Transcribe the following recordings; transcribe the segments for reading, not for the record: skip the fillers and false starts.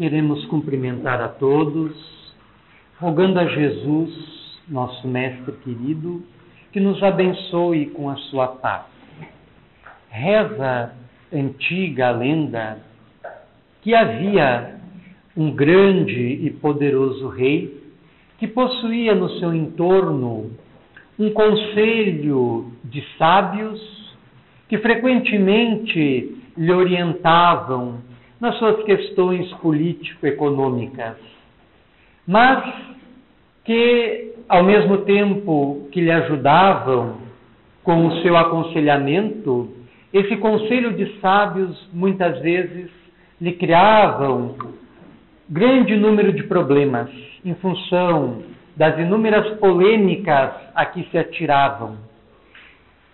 Queremos cumprimentar a todos, rogando a Jesus, nosso Mestre querido, que nos abençoe com a sua paz. Reza antiga a lenda que havia um grande e poderoso rei que possuía no seu entorno um conselho de sábios que frequentemente lhe orientavam nas suas questões político-econômicas, mas que, ao mesmo tempo que lhe ajudavam com o seu aconselhamento, esse conselho de sábios muitas vezes lhe criavam grande número de problemas em função das inúmeras polêmicas a que se atiravam.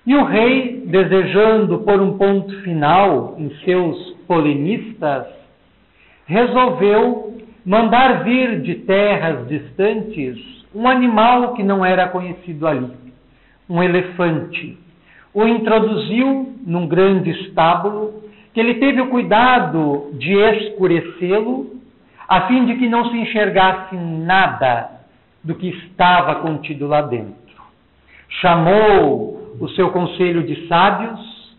E o rei, desejando pôr um ponto final em seus polemistas, resolveu mandar vir de terras distantes um animal que não era conhecido ali, um elefante. O introduziu num grande estábulo, que ele teve o cuidado de escurecê-lo, a fim de que não se enxergasse nada do que estava contido lá dentro. Chamou o seu conselho de sábios,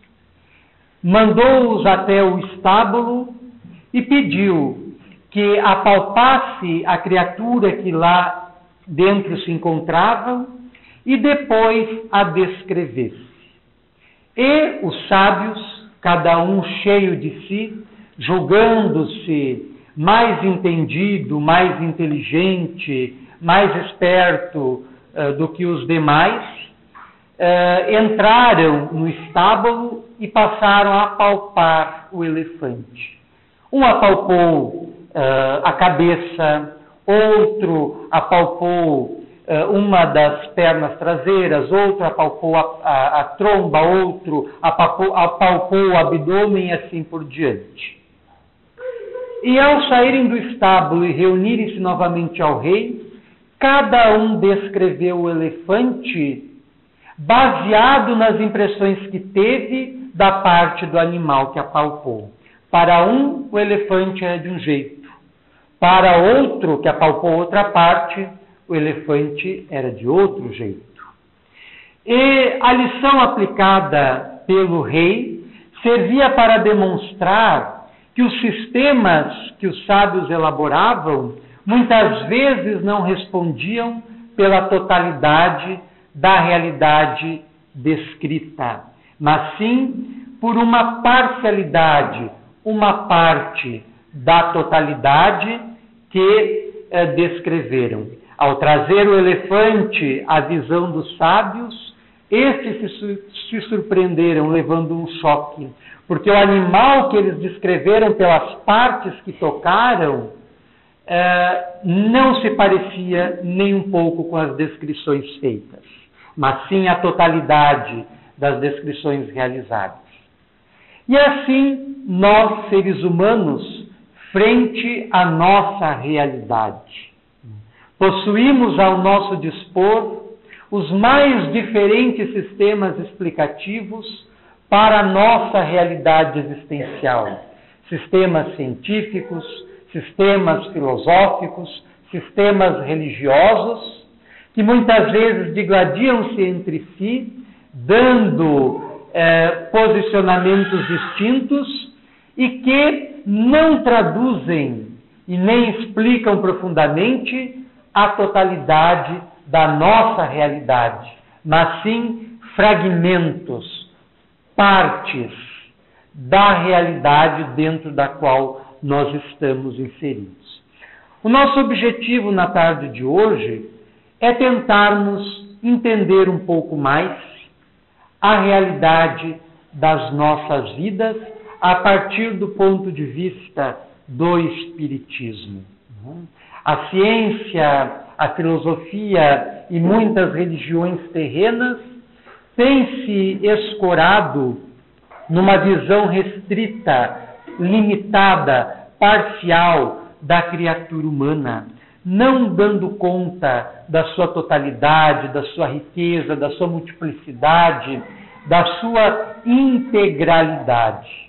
mandou-os até o estábulo e pediu que apalpasse a criatura que lá dentro se encontrava e depois a descrevesse. E os sábios, cada um cheio de si, julgando-se mais entendido, mais inteligente, mais esperto do que os demais, entraram no estábulo e passaram a apalpar o elefante. Um apalpou a cabeça, outro apalpou uma das pernas traseiras, outro apalpou a tromba, outro apalpou o abdômen e assim por diante. E ao saírem do estábulo e reunirem-se novamente ao rei, cada um descreveu o elefante baseado nas impressões que teve da parte do animal que apalpou. Para um, o elefante era de um jeito. Para outro, que apalpou outra parte, o elefante era de outro jeito. E a lição aplicada pelo rei servia para demonstrar que os sistemas que os sábios elaboravam muitas vezes não respondiam pela totalidade da realidade descrita, mas sim por uma parcialidade, uma parte da totalidade que descreveram. Ao trazer o elefante à visão dos sábios, estes se surpreenderam, levando um choque, porque o animal que eles descreveram pelas partes que tocaram não se parecia nem um pouco com as descrições feitas, mas sim a totalidade das descrições realizadas. E assim, nós, seres humanos, frente à nossa realidade, possuímos ao nosso dispor os mais diferentes sistemas explicativos para a nossa realidade existencial. Sistemas científicos, sistemas filosóficos, sistemas religiosos, que muitas vezes digladiam-se entre si, dando posicionamentos distintos e que não traduzem e nem explicam profundamente a totalidade da nossa realidade, mas sim fragmentos, partes da realidade dentro da qual nós estamos inseridos. O nosso objetivo na tarde de hoje é tentarmos entender um pouco mais a realidade das nossas vidas a partir do ponto de vista do Espiritismo. A ciência, a filosofia e muitas religiões terrenas têm se escorado numa visão restrita, limitada, parcial da criatura humana, não dando conta da sua totalidade, da sua riqueza, da sua multiplicidade, da sua integralidade.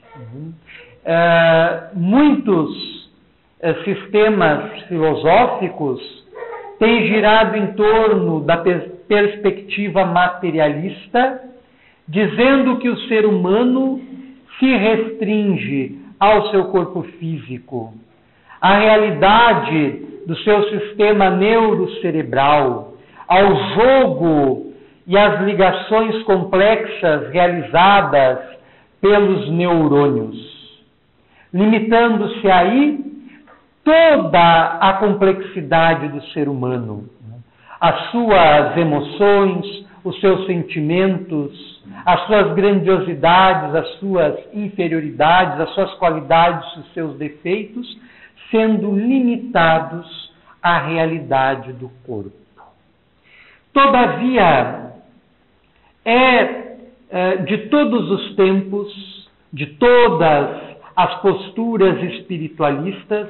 Muitos sistemas filosóficos tem girado em torno da perspectiva materialista, dizendo que o ser humano se restringe ao seu corpo físico. A realidade do seu sistema neurocerebral, ao jogo e às ligações complexas realizadas pelos neurônios, limitando-se aí toda a complexidade do ser humano, as suas emoções, os seus sentimentos, as suas grandiosidades, as suas inferioridades, as suas qualidades, os seus defeitos, sendo limitados à realidade do corpo. Todavia, de todos os tempos, de todas as posturas espiritualistas,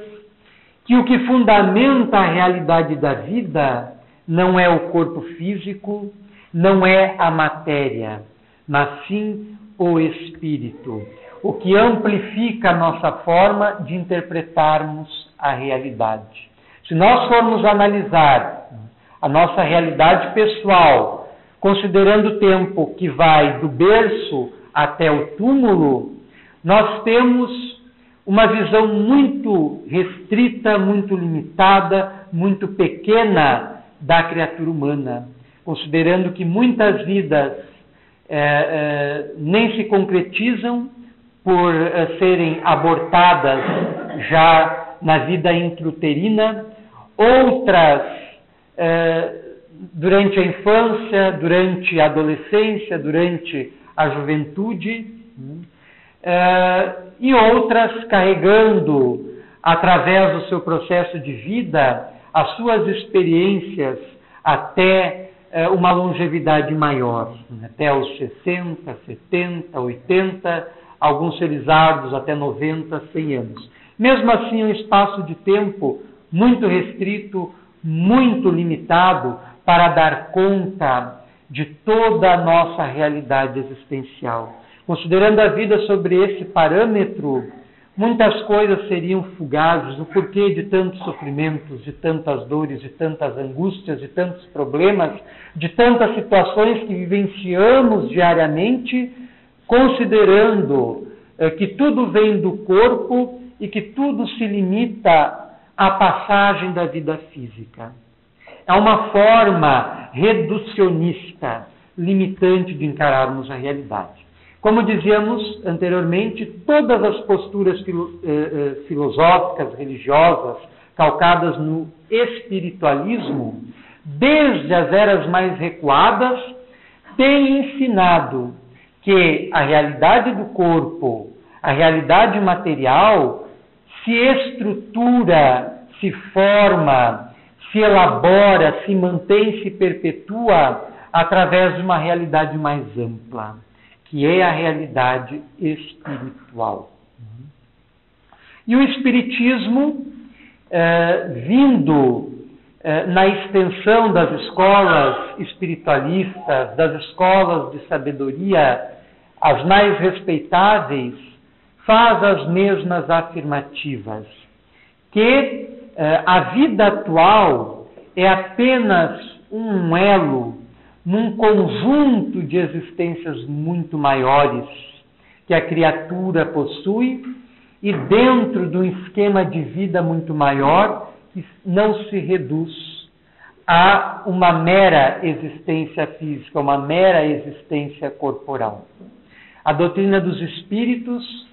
que o que fundamenta a realidade da vida não é o corpo físico, não é a matéria, mas sim o espírito, o que amplifica a nossa forma de interpretarmos a realidade. Se nós formos analisar a nossa realidade pessoal, considerando o tempo que vai do berço até o túmulo, nós temos uma visão muito restrita, muito limitada, muito pequena da criatura humana, considerando que muitas vidas nem se concretizam por serem abortadas já na vida intrauterina, outras durante a infância, durante a adolescência, durante a juventude, e outras carregando, através do seu processo de vida, as suas experiências até uma longevidade maior, até os 60, 70, 80, alguns seres árduos até 90, 100 anos. Mesmo assim, um espaço de tempo muito restrito, muito limitado para dar conta de toda a nossa realidade existencial. Considerando a vida sobre esse parâmetro, muitas coisas seriam fugazes. O porquê de tantos sofrimentos, de tantas dores, de tantas angústias, de tantos problemas, de tantas situações que vivenciamos diariamente, considerando que tudo vem do corpo e que tudo se limita à passagem da vida física. É uma forma reducionista, limitante de encararmos a realidade. Como dizíamos anteriormente, todas as posturas filosóficas, religiosas, calcadas no espiritualismo, desde as eras mais recuadas, têm ensinado que a realidade do corpo, a realidade material, se estrutura, se forma, se elabora, se mantém, se perpetua através de uma realidade mais ampla, que é a realidade espiritual. E o Espiritismo, vindo na extensão das escolas espiritualistas, das escolas de sabedoria, as mais respeitáveis, faz as mesmas afirmativas, que a vida atual é apenas um elo num conjunto de existências muito maiores que a criatura possui e dentro de um esquema de vida muito maior que não se reduz a uma mera existência física, uma mera existência corporal. A doutrina dos espíritos,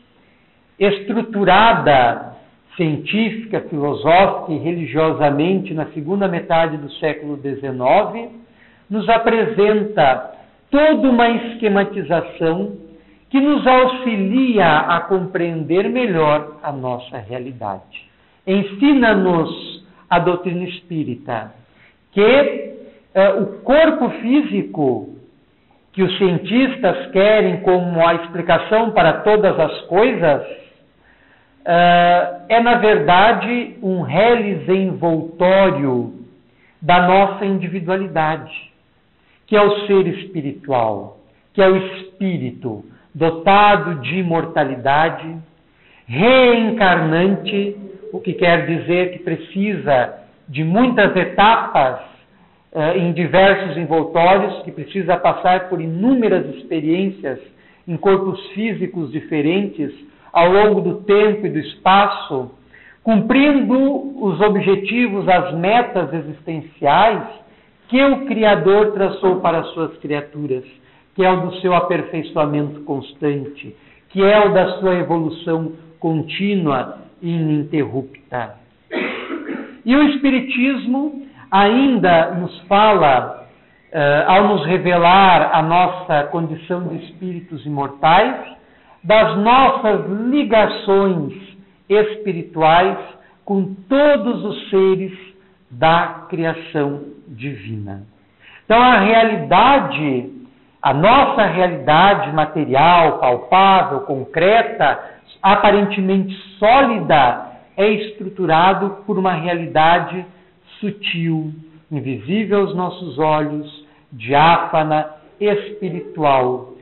estruturada científica, filosófica e religiosamente na segunda metade do século XIX, nos apresenta toda uma esquematização que nos auxilia a compreender melhor a nossa realidade. Ensina-nos a doutrina espírita que o corpo físico, que os cientistas querem como a explicação para todas as coisas, é na verdade um reles envoltório da nossa individualidade, que é o ser espiritual, que é o espírito dotado de imortalidade, reencarnante, o que quer dizer que precisa de muitas etapas em diversos envoltórios, que precisa passar por inúmeras experiências em corpos físicos diferentes ao longo do tempo e do espaço, cumprindo os objetivos, as metas existenciais que o Criador traçou para as suas criaturas, que é o do seu aperfeiçoamento constante, que é o da sua evolução contínua e ininterrupta. E o Espiritismo ainda nos fala, ao nos revelar a nossa condição de espíritos imortais, das nossas ligações espirituais com todos os seres da criação divina. Então a nossa realidade material, palpável, concreta, aparentemente sólida, é estruturado por uma realidade sutil, invisível aos nossos olhos, diáfana, espiritual,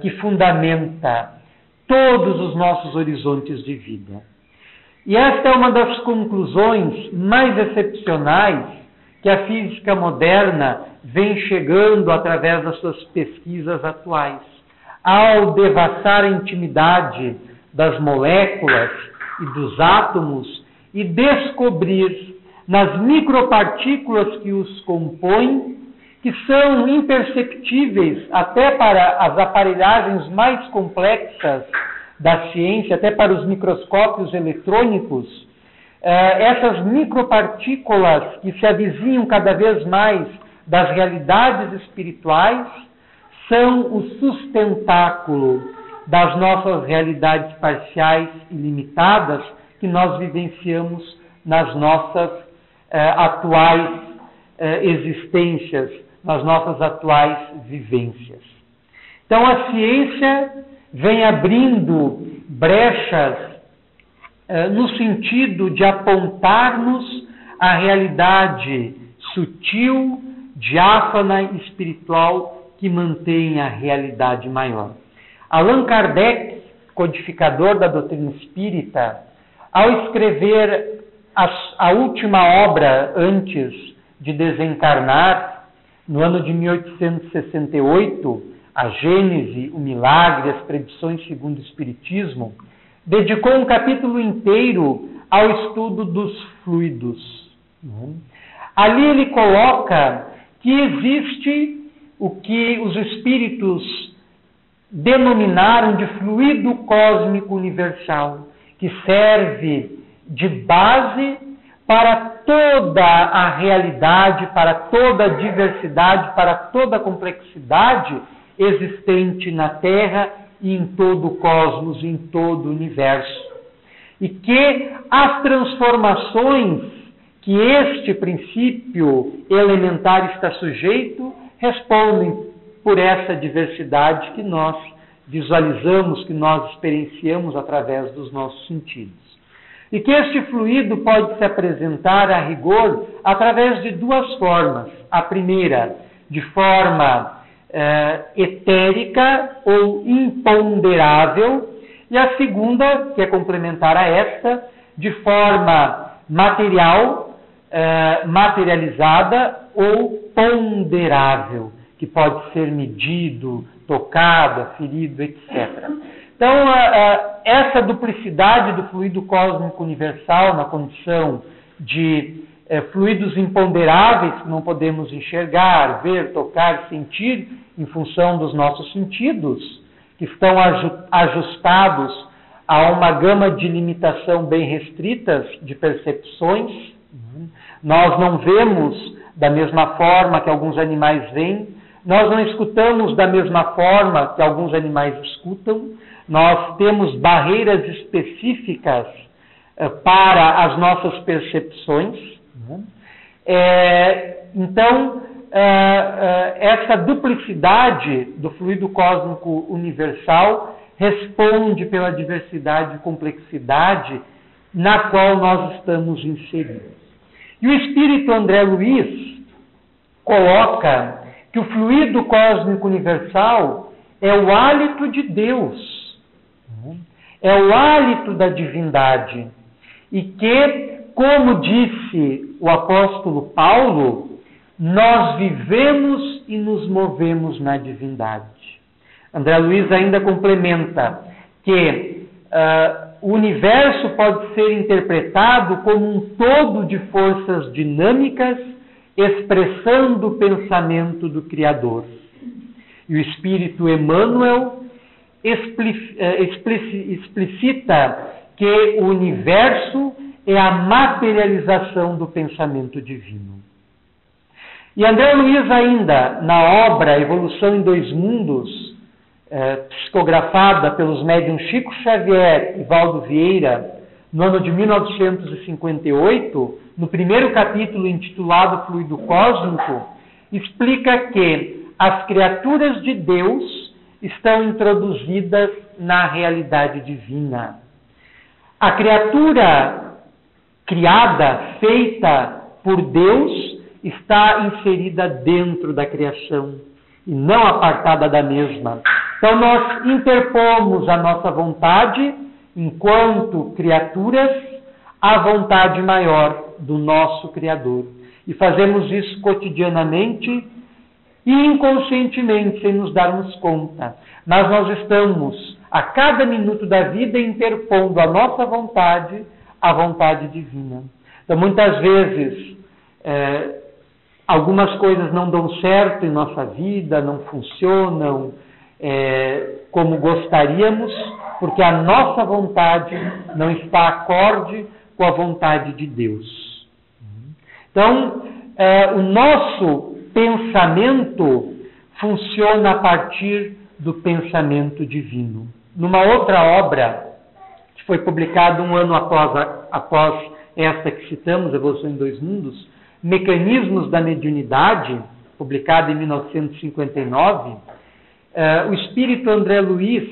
que fundamenta todos os nossos horizontes de vida. E esta é uma das conclusões mais excepcionais que a física moderna vem chegando através das suas pesquisas atuais. Ao devassar a intimidade das moléculas e dos átomos e descobrir nas micropartículas que os compõem, que são imperceptíveis até para as aparelhagens mais complexas da ciência, até para os microscópios eletrônicos, essas micropartículas que se avizinham cada vez mais das realidades espirituais são o sustentáculo das nossas realidades parciais e limitadas que nós vivenciamos nas nossas atuais existências, nas nossas atuais vivências. Então a ciência vem abrindo brechas no sentido de apontar-nos a realidade sutil, diáfana e espiritual que mantém a realidade maior. Allan Kardec, codificador da doutrina espírita, ao escrever a última obra antes de desencarnar, no ano de 1868, a Gênese, o Milagre, as Predições segundo o Espiritismo, dedicou um capítulo inteiro ao estudo dos fluidos. Ali ele coloca que existe o que os espíritos denominaram de fluido cósmico universal, que serve de base para toda a realidade, para toda a diversidade, para toda a complexidade existente na Terra e em todo o cosmos, em todo o universo. E que as transformações que este princípio elementar está sujeito respondem por essa diversidade que nós visualizamos, que nós experienciamos através dos nossos sentidos. E que este fluido pode se apresentar a rigor através de duas formas. A primeira, de forma etérica ou imponderável, e a segunda, que é complementar a esta, de forma material, materializada ou ponderável, que pode ser medido, tocado, aferido, etc. Então, essa duplicidade do fluido cósmico universal na condição de fluidos imponderáveis que não podemos enxergar, ver, tocar, sentir em função dos nossos sentidos, que estão ajustados a uma gama de limitação bem restritas de percepções. Nós não vemos da mesma forma que alguns animais veem, nós não escutamos da mesma forma que alguns animais escutam, nós temos barreiras específicas para as nossas percepções. Então, essa duplicidade do fluido cósmico universal responde pela diversidade e complexidade na qual nós estamos inseridos. E o espírito André Luiz coloca que o fluido cósmico universal é o hálito de Deus. é o hálito da divindade, e que, como disse o apóstolo Paulo, nós vivemos e nos movemos na divindade. André Luiz ainda complementa que o universo pode ser interpretado como um todo de forças dinâmicas expressando o pensamento do Criador. E o Espírito Emmanuel explicita que o universo é a materialização do pensamento divino. E André Luiz ainda, na obra Evolução em Dois Mundos, psicografada pelos médiuns Chico Xavier e Valdo Vieira, no ano de 1958, no primeiro capítulo intitulado Fluido Cósmico, explica que as criaturas de Deus estão introduzidas na realidade divina. A criatura criada, feita por Deus, está inserida dentro da criação e não apartada da mesma. Então nós interpomos a nossa vontade, enquanto criaturas, à vontade maior do nosso Criador. E fazemos isso cotidianamente e inconscientemente, sem nos darmos conta. Mas nós estamos, a cada minuto da vida, interpondo a nossa vontade à vontade divina. Então, muitas vezes, algumas coisas não dão certo em nossa vida, não funcionam como gostaríamos, porque a nossa vontade não está acorde com a vontade de Deus. Então, o nosso pensamento funciona a partir do pensamento divino. Numa outra obra, que foi publicada um ano após esta que citamos, Evolução em Dois Mundos, Mecanismos da Mediunidade, publicada em 1959, o espírito André Luiz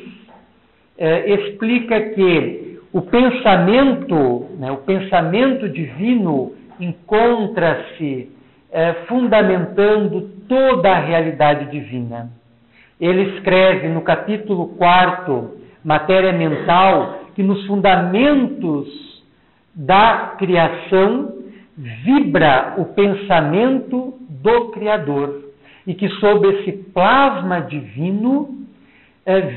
explica que o pensamento divino encontra-se fundamentando toda a realidade divina. Ele escreve no capítulo 4, Matéria Mental, que nos fundamentos da criação vibra o pensamento do Criador e que sob esse plasma divino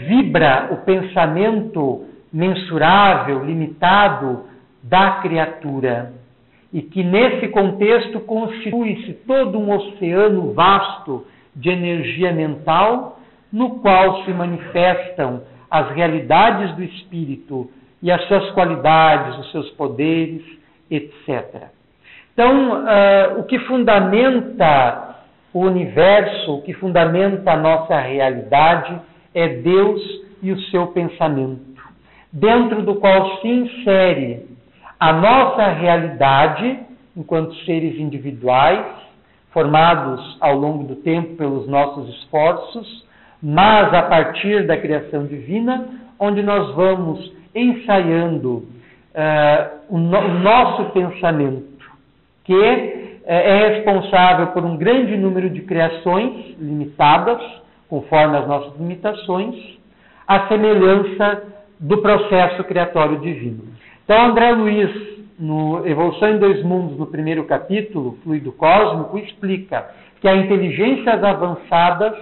vibra o pensamento mensurável, limitado da criatura. E que nesse contexto constitui-se todo um oceano vasto de energia mental, no qual se manifestam as realidades do espírito e as suas qualidades, os seus poderes, etc. Então, o que fundamenta o universo, o que fundamenta a nossa realidade é Deus e o seu pensamento, dentro do qual se insere a nossa realidade, enquanto seres individuais, formados ao longo do tempo pelos nossos esforços, mas a partir da criação divina, onde nós vamos ensaiando o nosso pensamento, que é responsável por um grande número de criações limitadas, conforme as nossas limitações, à semelhança do processo criatório divino. Então, André Luiz, no Evolução em Dois Mundos, no primeiro capítulo, Fluido Cósmico, explica que há inteligências avançadas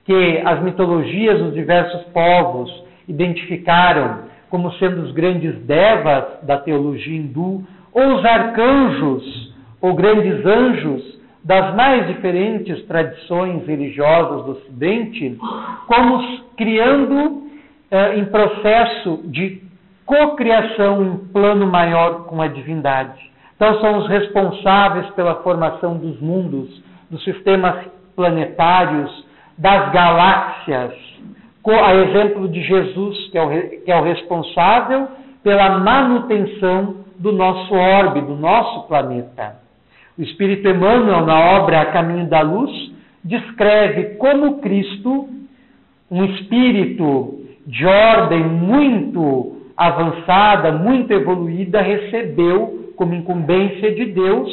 que as mitologias dos diversos povos identificaram como sendo os grandes devas da teologia hindu, ou os arcanjos, ou grandes anjos das mais diferentes tradições religiosas do Ocidente, como criando em processo de cocriação em plano maior com a divindade. Então são os responsáveis pela formação dos mundos, dos sistemas planetários, das galáxias, a exemplo de Jesus, que é o responsável pela manutenção do nosso orbe, do nosso planeta. O Espírito Emmanuel, na obra A Caminho da Luz, descreve como Cristo, um espírito de ordem muito avançada, muito evoluída, recebeu como incumbência de Deus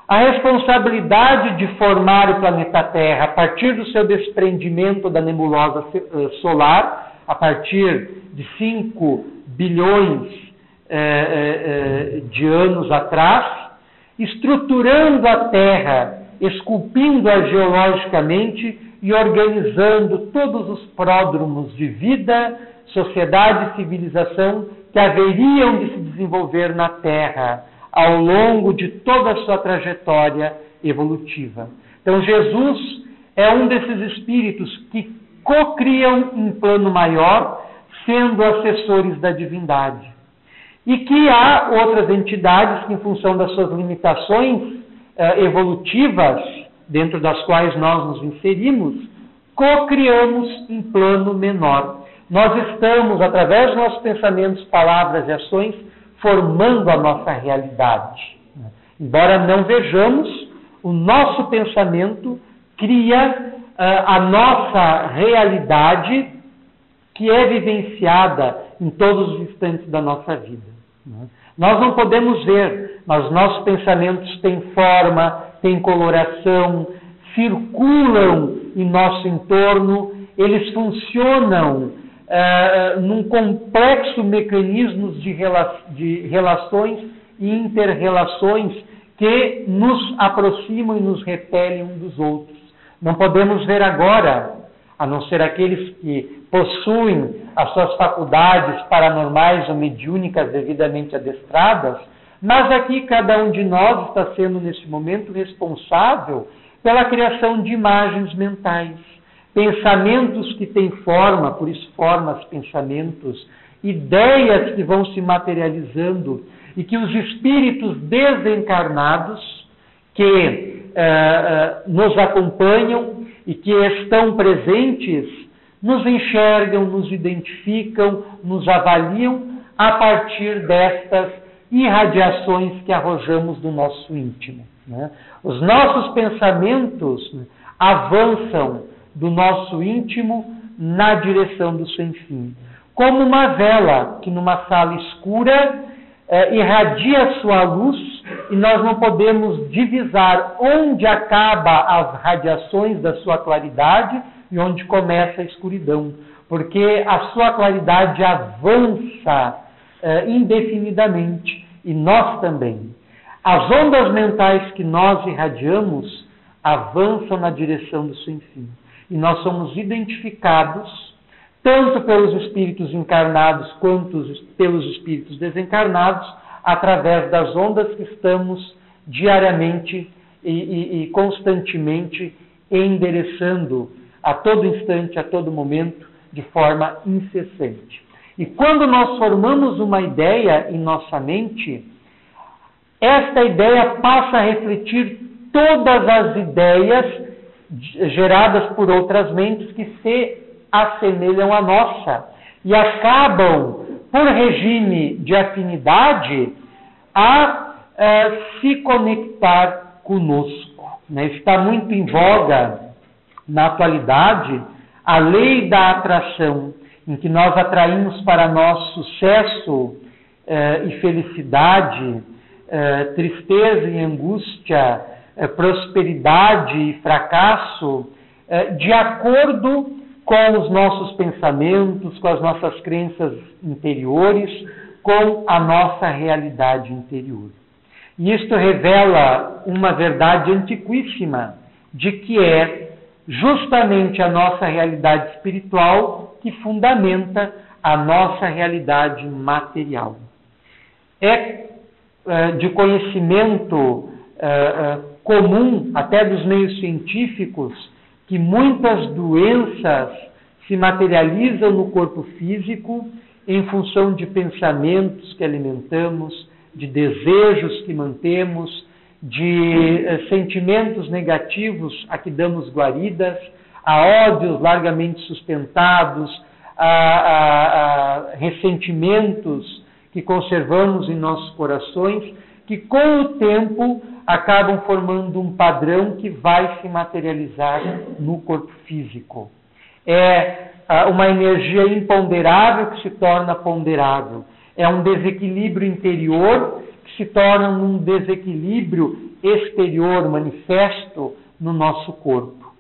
a responsabilidade de formar o planeta Terra a partir do seu desprendimento da nebulosa solar, a partir de 5 bilhões de anos atrás, estruturando a Terra, esculpindo-a geologicamente e organizando todos os pródromos de vida, sociedade e civilização que haveriam de se desenvolver na Terra ao longo de toda a sua trajetória evolutiva. Então, Jesus é um desses espíritos que cocriam um plano maior, sendo assessores da divindade. E que há outras entidades que, em função das suas limitações evolutivas, dentro das quais nós nos inserimos, cocriamos em plano menor. Nós estamos, através dos nossos pensamentos, palavras e ações, formando a nossa realidade. Embora não vejamos, o nosso pensamento cria a nossa realidade, que é vivenciada em todos os instantes da nossa vida. Nós não podemos ver, mas nossos pensamentos têm forma, têm coloração, circulam em nosso entorno, eles funcionam num complexo mecanismo de relações e inter-relações que nos aproximam e nos repelem uns dos outros. Não podemos ver agora, a não ser aqueles que possuem as suas faculdades paranormais ou mediúnicas devidamente adestradas, mas aqui cada um de nós está sendo, neste momento, responsável pela criação de imagens mentais. Pensamentos que têm forma, por isso formas, pensamentos, ideias que vão se materializando e que os espíritos desencarnados que nos acompanham e que estão presentes, nos enxergam, nos identificam, nos avaliam a partir destas irradiações que arrojamos do nosso íntimo. Né? Os nossos pensamentos avançam do nosso íntimo na direção do sem fim. Como uma vela que numa sala escura irradia sua luz e nós não podemos divisar onde acaba as radiações da sua claridade e onde começa a escuridão, porque a sua claridade avança indefinidamente e nós também. As ondas mentais que nós irradiamos avançam na direção do sem fim. E nós somos identificados tanto pelos espíritos encarnados quanto pelos espíritos desencarnados através das ondas que estamos diariamente e constantemente endereçando a todo instante, a todo momento, de forma incessante. E quando nós formamos uma ideia em nossa mente, esta ideia passa a refletir todas as ideias geradas por outras mentes que se assemelham à nossa e acabam, por regime de afinidade, a se conectar conosco. Né? Está muito em voga, na atualidade, a lei da atração, em que nós atraímos para nós sucesso e felicidade, tristeza e angústia, prosperidade e fracasso, de acordo com os nossos pensamentos, com as nossas crenças interiores, com a nossa realidade interior. E isto revela uma verdade antiquíssima, de que é justamente a nossa realidade espiritual que fundamenta a nossa realidade material. É de conhecimento comum, até dos meios científicos, que muitas doenças se materializam no corpo físico em função de pensamentos que alimentamos, de desejos que mantemos, de sentimentos negativos a que damos guaridas, a ódios largamente sustentados, a ressentimentos que conservamos em nossos corações, que com o tempo acabam formando um padrão que vai se materializar no corpo físico. É uma energia imponderável que se torna ponderável. É um desequilíbrio interior que se torna um desequilíbrio exterior, manifesto no nosso corpo.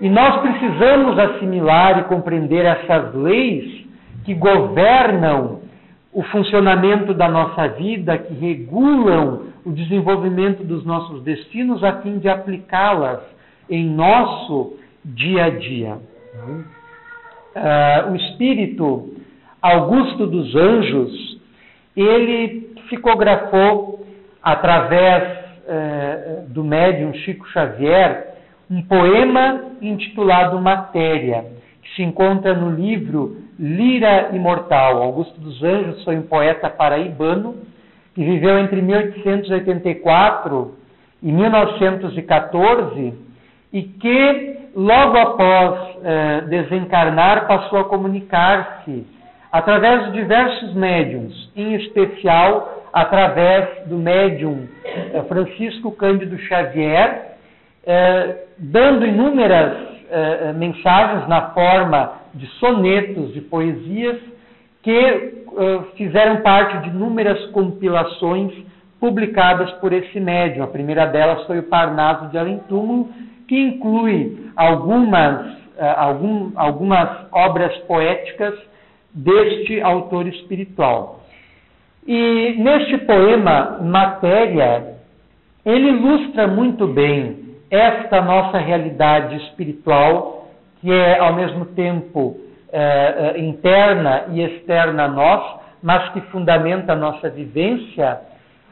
E nós precisamos assimilar e compreender essas leis que governam o funcionamento da nossa vida, que regulam o desenvolvimento dos nossos destinos, a fim de aplicá-las em nosso dia a dia. O espírito Augusto dos Anjos, ele psicografou, através do médium Chico Xavier, um poema intitulado Matéria, que se encontra no livro Lira Imortal. Augusto dos Anjos foi um poeta paraibano que viveu entre 1884 e 1914 e que, logo após desencarnar, passou a comunicar-se através de diversos médiuns, em especial através do médium Francisco Cândido Xavier, dando inúmeras mensagens na forma de sonetos, de poesias, que fizeram parte de inúmeras compilações publicadas por esse médium. A primeira delas foi o Parnaso de Além Túmulo, que inclui algumas obras poéticas deste autor espiritual. E neste poema, Matéria, ele ilustra muito bem esta nossa realidade espiritual, que é ao mesmo tempo interna e externa a nós, mas que fundamenta a nossa vivência,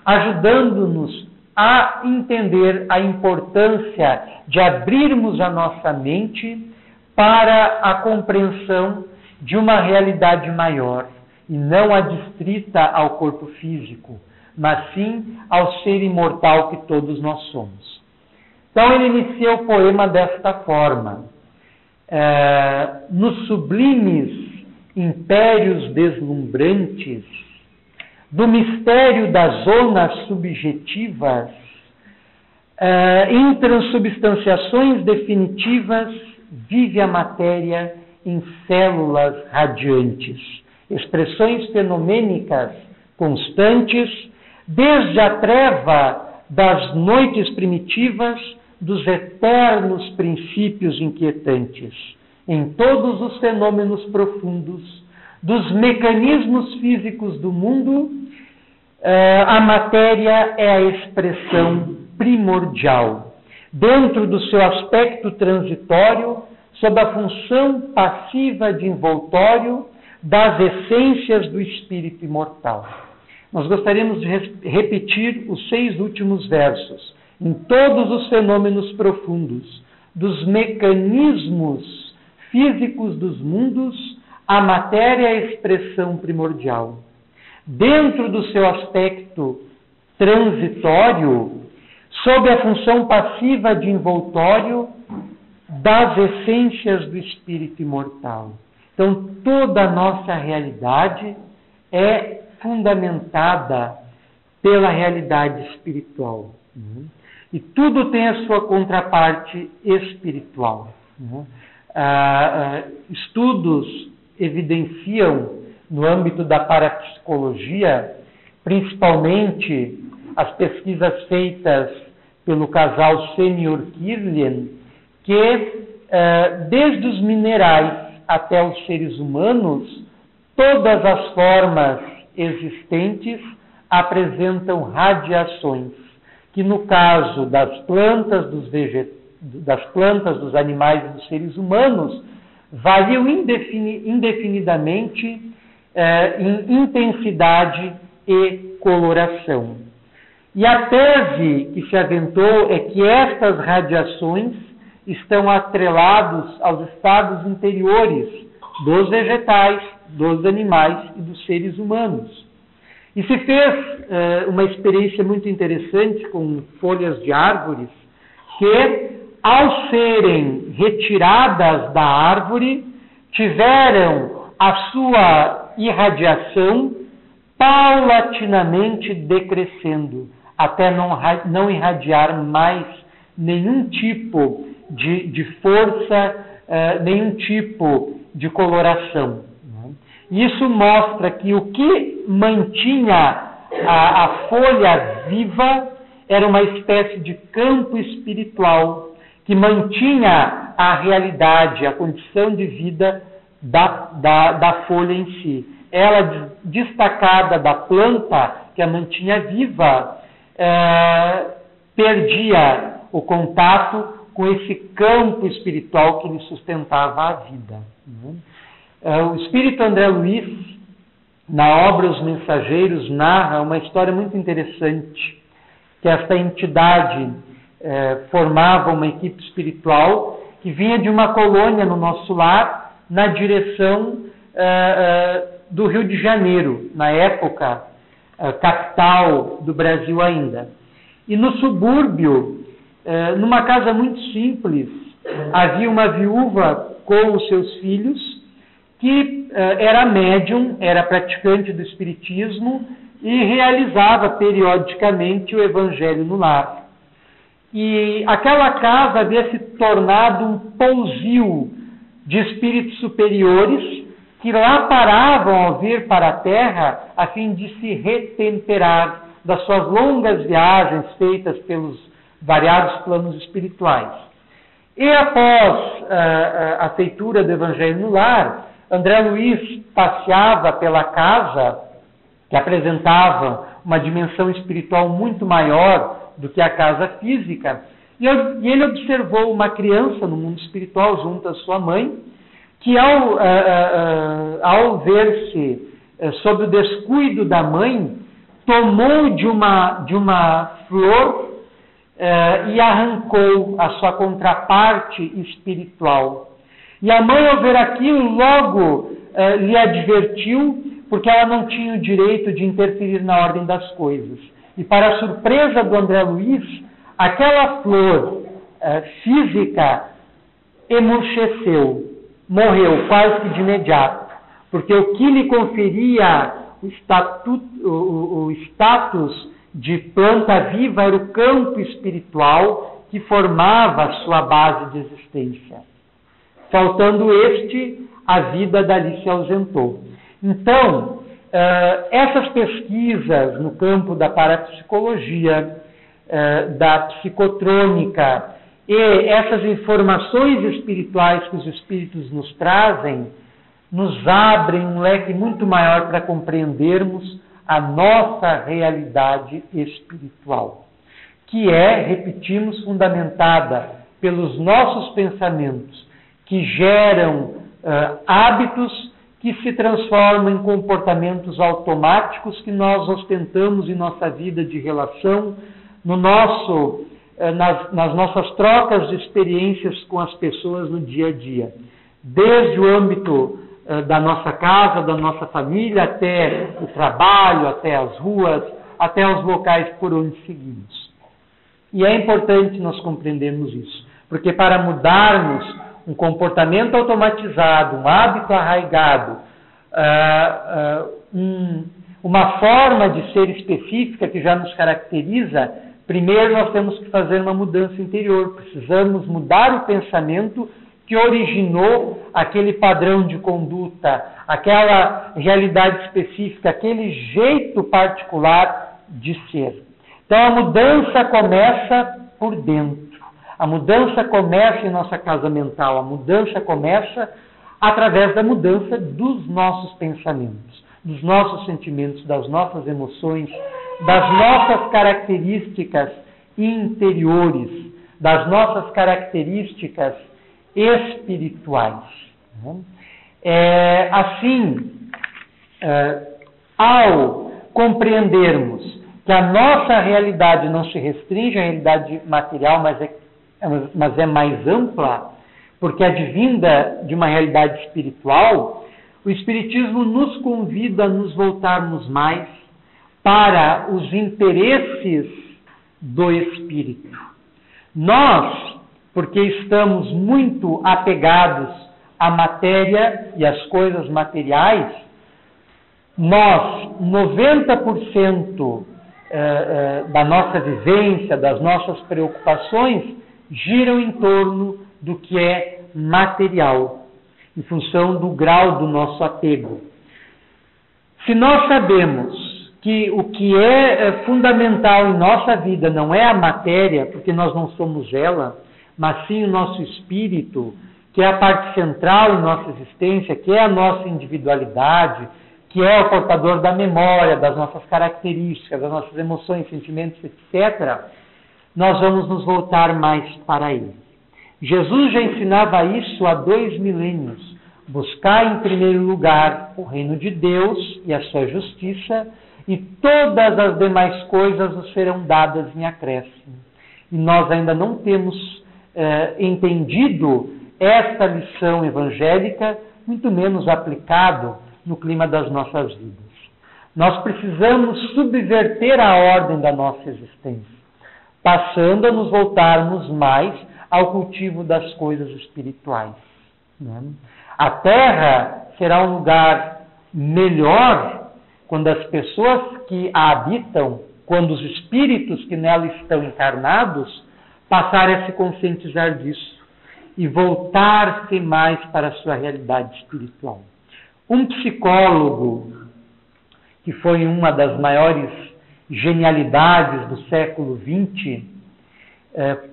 ajudando-nos a entender a importância de abrirmos a nossa mente para a compreensão de uma realidade maior, e não adstrita ao corpo físico, mas sim ao ser imortal que todos nós somos. Então ele inicia o poema desta forma: nos sublimes impérios deslumbrantes do mistério das zonas subjetivas, em transubstanciações definitivas, vive a matéria em células radiantes, expressões fenomênicas constantes, desde a treva das noites primitivas, dos eternos princípios inquietantes, em todos os fenômenos profundos, dos mecanismos físicos do mundo, a matéria é a expressão primordial, dentro do seu aspecto transitório, sob a função passiva de envoltório das essências do espírito imortal. Nós gostaríamos de repetir os 6 últimos versos. Em todos os fenômenos profundos, dos mecanismos físicos dos mundos, a matéria é a expressão primordial. Dentro do seu aspecto transitório, sob a função passiva de envoltório das essências do espírito imortal. Então, toda a nossa realidade é fundamentada pela realidade espiritual. E tudo tem a sua contraparte espiritual. Estudos evidenciam, no âmbito da parapsicologia, principalmente as pesquisas feitas pelo casal Senior-Kirlian, que desde os minerais até os seres humanos, todas as formas existentes apresentam radiações, que no caso das plantas, dos animais e dos seres humanos, variam indefinidamente em intensidade e coloração. E a tese que se aventou é que estas radiações estão atreladas aos estados interiores dos vegetais, dos animais e dos seres humanos. E se fez uma experiência muito interessante com folhas de árvores que, ao serem retiradas da árvore, tiveram a sua irradiação paulatinamente decrescendo, até não irradiar mais nenhum tipo de força, nenhum tipo de coloração. Isso mostra que o que mantinha a folha viva era uma espécie de campo espiritual que mantinha a realidade, a condição de vida da folha em si. Ela, destacada da planta que a mantinha viva, perdia o contato com esse campo espiritual que lhe sustentava a vida. O espírito André Luiz, na obra Os Mensageiros, narra uma história muito interessante, que esta entidade formava uma equipe espiritual que vinha de uma colônia no nosso lar, na direção do Rio de Janeiro, na época, capital do Brasil ainda. E no subúrbio, numa casa muito simples, havia uma viúva com os seus filhos, que era médium, era praticante do espiritismo e realizava periodicamente o evangelho no lar. E aquela casa havia se tornado um pousio de espíritos superiores que lá paravam ao vir para a Terra a fim de se retemperar das suas longas viagens feitas pelos variados planos espirituais. E após a feitura do Evangelho no lar, André Luiz passeava pela casa, que apresentava uma dimensão espiritual muito maior do que a casa física, e ele observou uma criança no mundo espiritual junto à sua mãe, que ao ver-se sob o descuido da mãe, tomou de uma flor e arrancou a sua contraparte espiritual. E a mãe, ao ver aquilo, logo lhe advertiu, porque ela não tinha o direito de interferir na ordem das coisas. E para a surpresa do André Luiz, aquela flor física emurcheceu, morreu quase que de imediato, porque o que lhe conferia o status de planta viva era o campo espiritual que formava a sua base de existência. Faltando este, a vida dali se ausentou. Então, essas pesquisas no campo da parapsicologia, da psicotrônica e essas informações espirituais que os espíritos nos trazem, nos abrem um leque muito maior para compreendermos a nossa realidade espiritual, que é, repetimos, fundamentada pelos nossos pensamentos, que geram hábitos que se transformam em comportamentos automáticos que nós ostentamos em nossa vida de relação, nas nossas trocas de experiências com as pessoas no dia a dia. Desde o âmbito da nossa casa, da nossa família, até o trabalho, até as ruas, até os locais por onde seguimos. E é importante nós compreendermos isso, porque para mudarmos um comportamento automatizado, um hábito arraigado, uma forma de ser específica que já nos caracteriza, primeiro nós temos que fazer uma mudança interior. Precisamos mudar o pensamento que originou aquele padrão de conduta, aquela realidade específica, aquele jeito particular de ser. Então a mudança começa por dentro. A mudança começa em nossa casa mental, a mudança começa através da mudança dos nossos pensamentos, dos nossos sentimentos, das nossas emoções, das nossas características interiores, das nossas características espirituais. Ao compreendermos que a nossa realidade não se restringe à realidade material, mas é mais ampla, porque advinda de uma realidade espiritual, o Espiritismo nos convida a nos voltarmos mais para os interesses do Espírito. Nós, porque estamos muito apegados à matéria e às coisas materiais, 90% da nossa vivência, das nossas preocupações, giram em torno do que é material, em função do grau do nosso apego. Se nós sabemos que o que é fundamental em nossa vida não é a matéria, porque nós não somos ela, mas sim o nosso espírito, que é a parte central em nossa existência, que é a nossa individualidade, que é o portador da memória, das nossas características, das nossas emoções, sentimentos, etc., nós vamos nos voltar mais para Ele. Jesus já ensinava isso há 2 milênios. Buscar em primeiro lugar o reino de Deus e a sua justiça, e todas as demais coisas nos serão dadas em acréscimo. E nós ainda não temos entendido esta lição evangélica, muito menos aplicado no clima das nossas vidas. Nós precisamos subverter a ordem da nossa existência, passando a nos voltarmos mais ao cultivo das coisas espirituais. Né? A Terra será um lugar melhor quando as pessoas que a habitam, quando os espíritos que nela estão encarnados, passarem a se conscientizar disso e voltar-se mais para a sua realidade espiritual. Um psicólogo, que foi uma das maiores genialidades do século XX,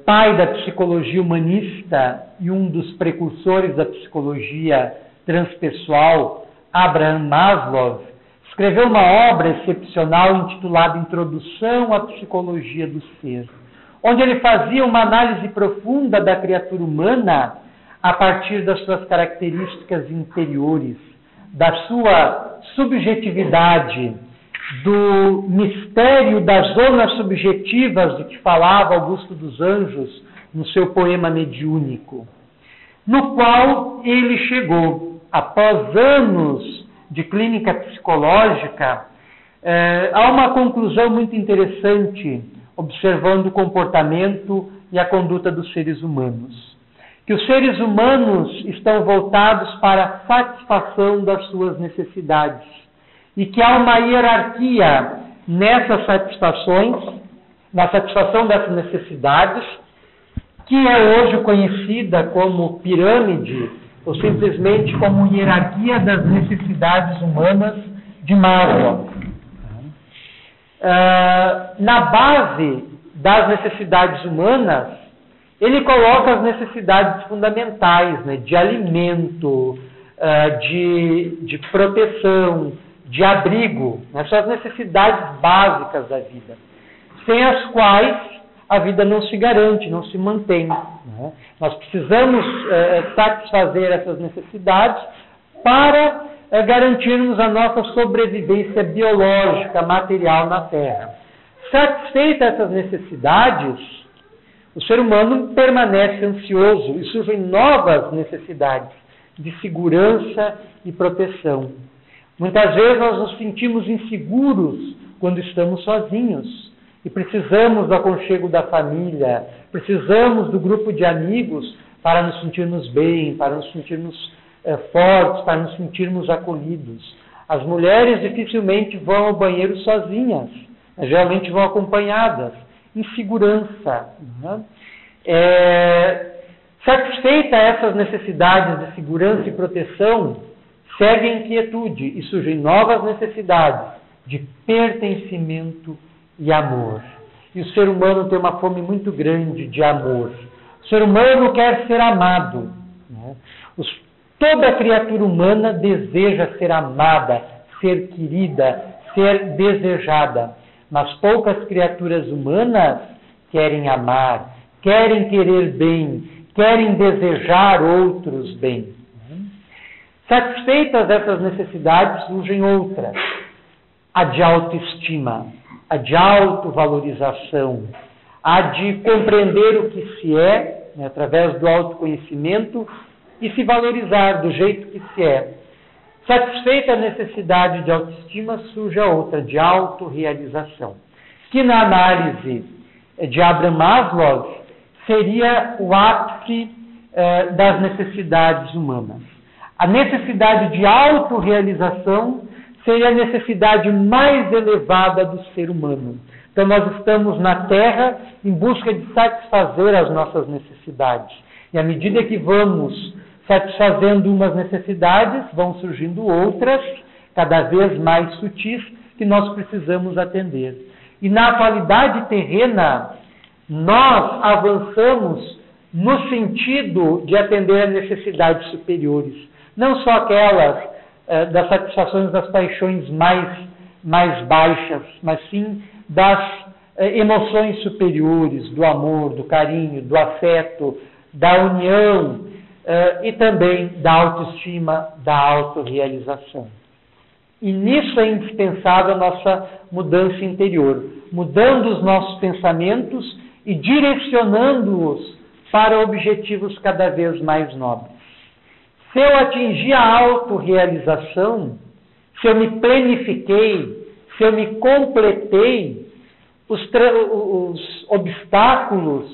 pai da psicologia humanista e um dos precursores da psicologia transpessoal, Abraham Maslow, escreveu uma obra excepcional intitulada Introdução à Psicologia do Ser, onde ele fazia uma análise profunda da criatura humana a partir das suas características interiores, da sua subjetividade, do mistério das zonas subjetivas de que falava Augusto dos Anjos no seu poema mediúnico, no qual ele chegou, após anos de clínica psicológica, a uma conclusão muito interessante, observando o comportamento e a conduta dos seres humanos. Que os seres humanos estão voltados para a satisfação das suas necessidades e que há uma hierarquia nessas satisfações, na satisfação dessas necessidades, que é hoje conhecida como pirâmide ou simplesmente como hierarquia das necessidades humanas de Maslow. Na base das necessidades humanas, ele coloca as necessidades fundamentais, né, de alimento, de proteção, de abrigo, né, são as necessidades básicas da vida, sem as quais a vida não se garante, não se mantém. Né? Nós precisamos satisfazer essas necessidades para garantirmos a nossa sobrevivência biológica, material na Terra. Satisfeitas essas necessidades, o ser humano permanece ansioso e surgem novas necessidades de segurança e proteção. Muitas vezes nós nos sentimos inseguros quando estamos sozinhos e precisamos do aconchego da família, precisamos do grupo de amigos para nos sentirmos bem, para nos sentirmos fortes, para nos sentirmos acolhidos. As mulheres dificilmente vão ao banheiro sozinhas, geralmente vão acompanhadas, em segurança. Né? Satisfeita essas necessidades de segurança e proteção, segue a inquietude e surgem novas necessidades de pertencimento e amor. E o ser humano tem uma fome muito grande de amor. O ser humano quer ser amado. Né? Toda criatura humana deseja ser amada, ser querida, ser desejada. Mas poucas criaturas humanas querem amar, querem querer bem, querem desejar outros bem. Satisfeitas essas necessidades, surgem outras. A de autoestima, a de autovalorização, a de compreender o que se é, né, através do autoconhecimento, e se valorizar do jeito que se é. Satisfeita a necessidade de autoestima, surge a outra, de autorrealização, que na análise de Abraham Maslow seria o ápice das necessidades humanas. A necessidade de autorrealização seria a necessidade mais elevada do ser humano. Então nós estamos na Terra em busca de satisfazer as nossas necessidades. E à medida que vamos satisfazendo umas necessidades, vão surgindo outras, cada vez mais sutis, que nós precisamos atender. E na atualidade terrena, nós avançamos no sentido de atender a necessidades superiores, não só aquelas das satisfações das paixões mais baixas, mas sim das emoções superiores, do amor, do carinho, do afeto, da união e também da autoestima, da autorrealização. E nisso é indispensável a nossa mudança interior, mudando os nossos pensamentos e direcionando-os para objetivos cada vez mais nobres. Se eu atingir a autorrealização, se eu me planifiquei, se eu me completei, os obstáculos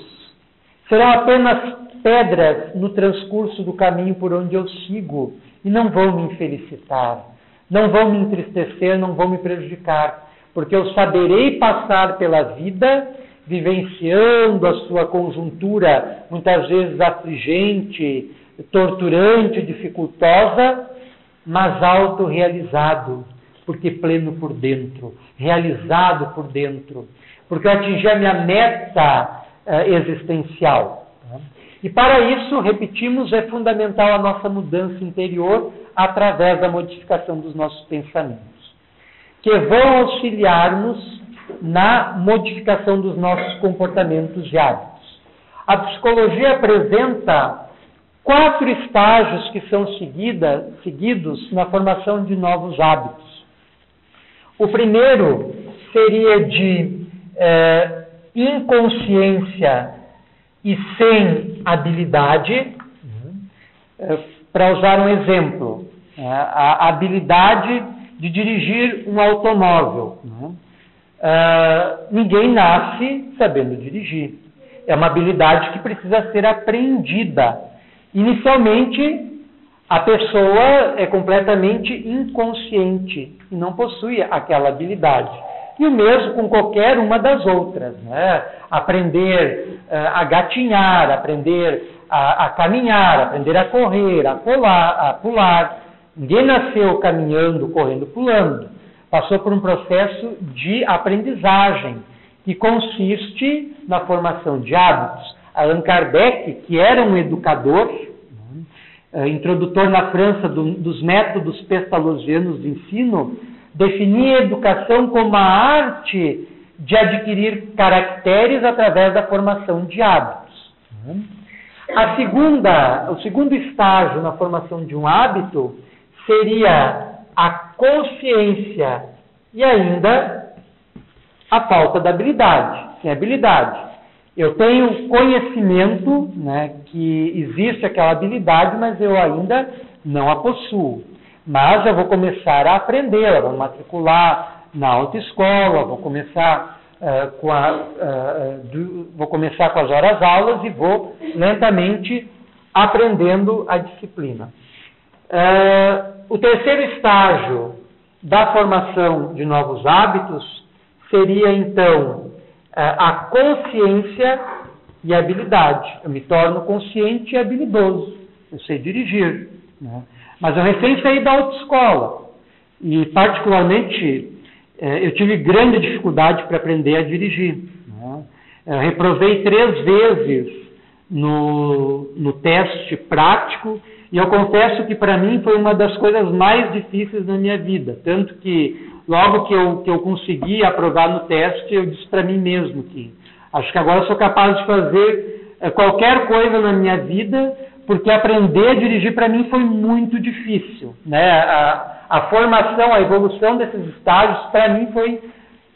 serão apenas pedras no transcurso do caminho por onde eu sigo e não vão me infelicitar, não vão me entristecer, não vão me prejudicar, porque eu saberei passar pela vida vivenciando a sua conjuntura, muitas vezes afligente, torturante, dificultosa, mas autorrealizado, porque pleno por dentro, realizado por dentro, porque eu atingi a minha meta existencial. E para isso, repetimos, é fundamental a nossa mudança interior através da modificação dos nossos pensamentos, que vão auxiliar-nos na modificação dos nossos comportamentos e hábitos. A psicologia apresenta 4 estágios que são seguidos na formação de novos hábitos. O primeiro seria de inconsciência e sem habilidade. Para usar um exemplo, a habilidade de dirigir um automóvel. Ninguém nasce sabendo dirigir. É uma habilidade que precisa ser aprendida. Inicialmente, a pessoa é completamente inconsciente e não possui aquela habilidade. E o mesmo com qualquer uma das outras. Aprender a gatinhar, aprender a caminhar, aprender a correr, a pular. Ninguém nasceu caminhando, correndo, pulando. Passou por um processo de aprendizagem, que consiste na formação de hábitos. Allan Kardec, que era um educador, introdutor na França dos métodos pestalozzianos de ensino, definia a educação como a arte de adquirir caracteres através da formação de hábitos. O segundo estágio na formação de um hábito seria a consciência e ainda a falta da habilidade. Sem habilidade. Eu tenho conhecimento, que existe aquela habilidade, mas eu ainda não a possuo. Mas eu vou começar a aprender, eu vou matricular na autoescola, vou começar com as horas-aulas e vou lentamente aprendendo a disciplina. O terceiro estágio da formação de novos hábitos seria, então, a consciência e a habilidade. Eu me torno consciente e habilidoso. Eu sei dirigir. Mas eu recém saí da autoescola. E, particularmente, eu tive grande dificuldade para aprender a dirigir. Eu reprovei 3 vezes no teste prático. E eu confesso que para mim foi uma das coisas mais difíceis na minha vida. Tanto que logo que eu consegui aprovar no teste, eu disse para mim mesmo que acho que agora eu sou capaz de fazer qualquer coisa na minha vida, porque aprender a dirigir para mim foi muito difícil. A formação, a evolução desses estágios para mim foi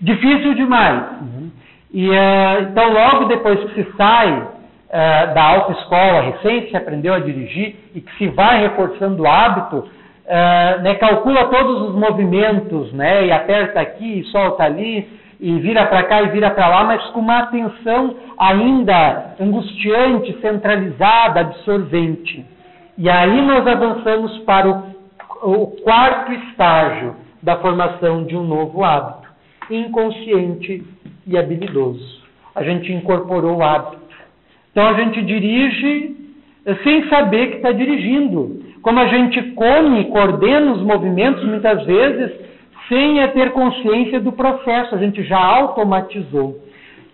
difícil demais. Então logo depois que se sai da autoescola, recém se aprendeu a dirigir e que se vai reforçando o hábito, calcula todos os movimentos, e aperta aqui, e solta ali, e vira para cá e vira para lá, mas com uma atenção ainda angustiante, centralizada, absorvente. E aí nós avançamos para o quarto estágio da formação de um novo hábito, inconsciente e habilidoso. A gente incorporou o hábito. Então a gente dirige sem saber que está dirigindo. Como a gente come e coordena os movimentos, muitas vezes, sem ter consciência do processo. A gente já automatizou.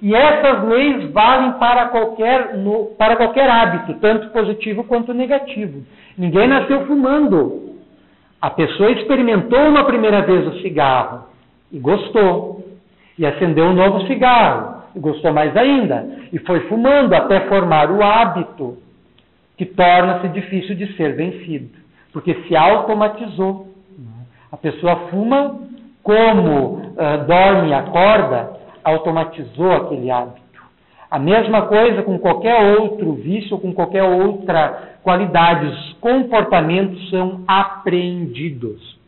E essas leis valem para qualquer hábito, tanto positivo quanto negativo. Ninguém nasceu fumando. A pessoa experimentou uma primeira vez o cigarro e gostou. E acendeu um novo cigarro e gostou mais ainda. E foi fumando até formar o hábito que torna-se difícil de ser vencido. Porque se automatizou. A pessoa fuma como dorme e acorda, automatizou aquele hábito. A mesma coisa com qualquer outro vício, com qualquer outra qualidade. Os comportamentos são aprendidos.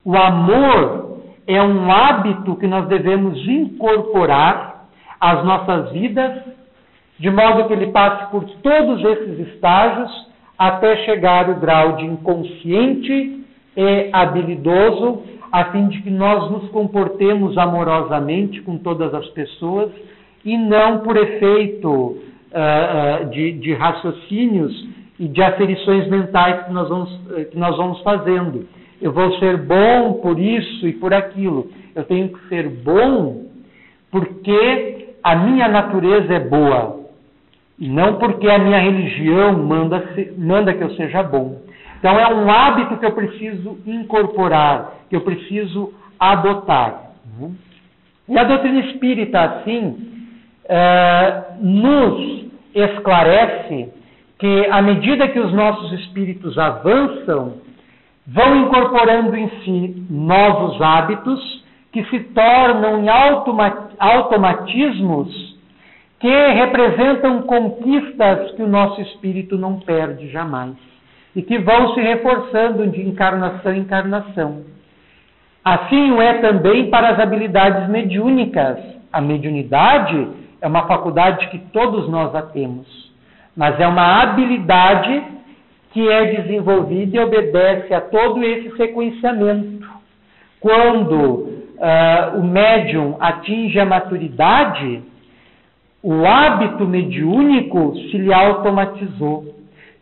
O amor é um hábito que nós devemos incorporar às nossas vidas, de modo que ele passe por todos esses estágios até chegar ao grau de inconsciente e habilidoso, a fim de que nós nos comportemos amorosamente com todas as pessoas e não por efeito de raciocínios e de aferições mentais que nós vamos fazendo. Eu vou ser bom por isso e por aquilo. Eu tenho que ser bom porque a minha natureza é boa. E não porque a minha religião manda que eu seja bom. Então é um hábito que eu preciso incorporar, que eu preciso adotar. E a doutrina espírita, assim, nos esclarece que à medida que os nossos espíritos avançam, vão incorporando em si novos hábitos que se tornam em automatismos que representam conquistas que o nosso espírito não perde jamais e que vão se reforçando de encarnação em encarnação. Assim o é também para as habilidades mediúnicas. A mediunidade é uma faculdade que todos nós a temos, mas é uma habilidade que é desenvolvida e obedece a todo esse sequenciamento. Quando o médium atinge a maturidade, o hábito mediúnico se lhe automatizou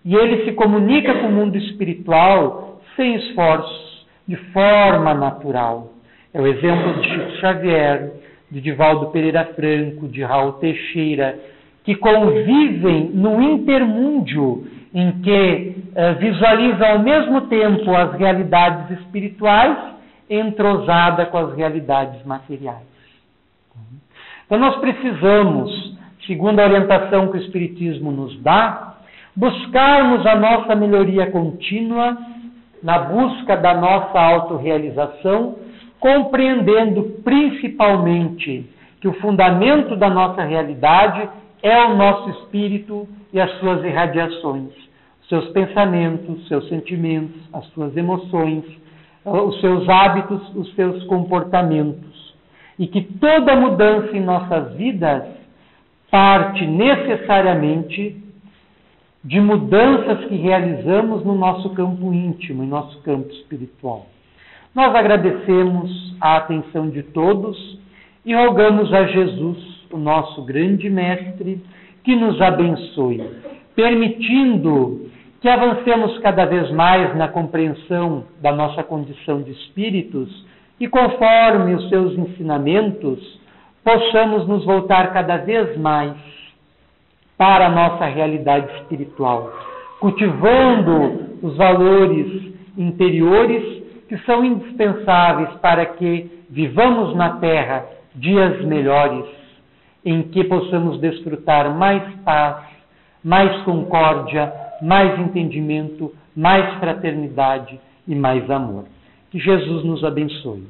e ele se comunica com o mundo espiritual sem esforços, de forma natural. É o exemplo de Chico Xavier, de Divaldo Pereira Franco, de Raul Teixeira, que convivem no intermúndio em que visualizam ao mesmo tempo as realidades espirituais entrosada com as realidades materiais. Então nós precisamos, segundo a orientação que o Espiritismo nos dá, buscarmos a nossa melhoria contínua na busca da nossa autorrealização, compreendendo principalmente que o fundamento da nossa realidade é o nosso espírito e as suas irradiações, os seus pensamentos, os seus sentimentos, as suas emoções, os seus hábitos, os seus comportamentos. E que toda mudança em nossas vidas parte necessariamente de mudanças que realizamos no nosso campo íntimo, em nosso campo espiritual. Nós agradecemos a atenção de todos e rogamos a Jesus, o nosso grande mestre, que nos abençoe, permitindo que avancemos cada vez mais na compreensão da nossa condição de espíritos e, conforme os seus ensinamentos, possamos nos voltar cada vez mais para a nossa realidade espiritual, cultivando os valores interiores que são indispensáveis para que vivamos na Terra dias melhores, em que possamos desfrutar mais paz, mais concórdia, mais entendimento, mais fraternidade e mais amor. Que Jesus nos abençoe.